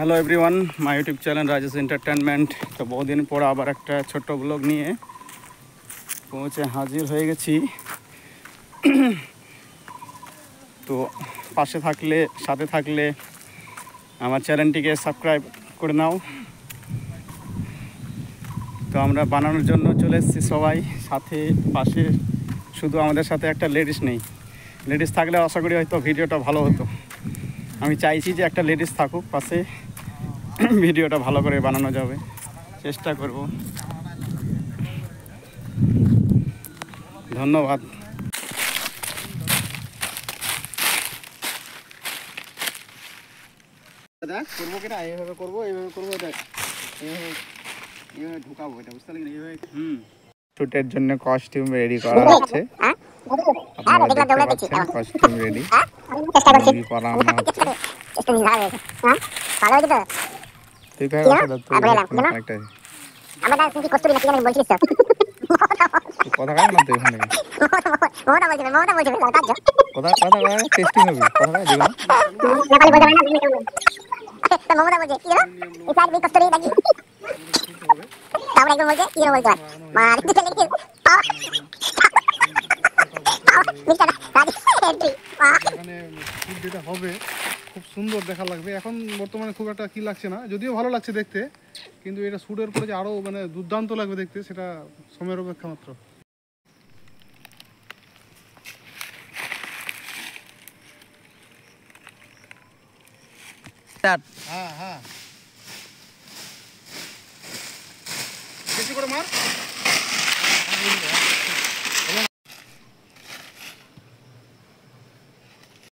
Hello everyone, my YouTube channel Rajesh entertainment. তো বহুদিন পর আবার একটা ছোট্ট ব্লগ নিয়ে পৌঁছে হাজির হয়ে গেছি। তো পাশে থাকলে, সাথে থাকলে আমার চ্যানেলটিকে সাবস্ক্রাইব করে নাও। তো আমরা বানানোর জন্য চলে এসেছি সবাই সাথে, পাশে। শুধু আমাদের সাথে একটা লেডিস নেই। লেডিস থাকলে আশা করি হয়তো ভিডিওটা ভালো হতো। আমি চাইছি যে একটা লেডিস থাকুক পাশে, ভিডিওটা ভালো করে বানানো যাবে, চেষ্টা করব। ধন্যবাদ। দেখ করবো কিনা, এইভাবে করবো, এইভাবে করবো, দেখ এইভাবে ঢুকাবো, এটা বুঝতে পারলি না? এইভাবে শুটের জন্য কস্টিউম রেডি করা হচ্ছে। আপনারা দেখতে পাচ্ছেন কস্টিউম রেডি, মুভি পড়ানো হচ্ছে। তুই কার কথা বল? তুই একটা আমরা কি কস্তুরি নাকি জানি বলছিস? তুই কথা কাজ না, তুই ওখানে মমতা বলছিস কথা টেস্টিং হবে কথা কাজ দিও না। নেপালি বলতে না, তো মমতা বলছে কি হলো এই সাইড বি কস্তুরি নাকি তারপরে একদম বলছে কি বলতে মার তুই চলে গেছিস এখানে ফুড যেটা হবে খুব সুন্দর দেখা লাগবে। এখন বর্তমানে খুব একটা কি লাগছে না, যদিও ভালো লাগছে দেখতে, কিন্তু এটা শুটের পরে যে আরো মানে দুর্দান্ত লাগবে দেখতে, সেটা সময়ের অপেক্ষা মাত্র। হ্যাঁ হ্যাঁ, বেশি করে মার।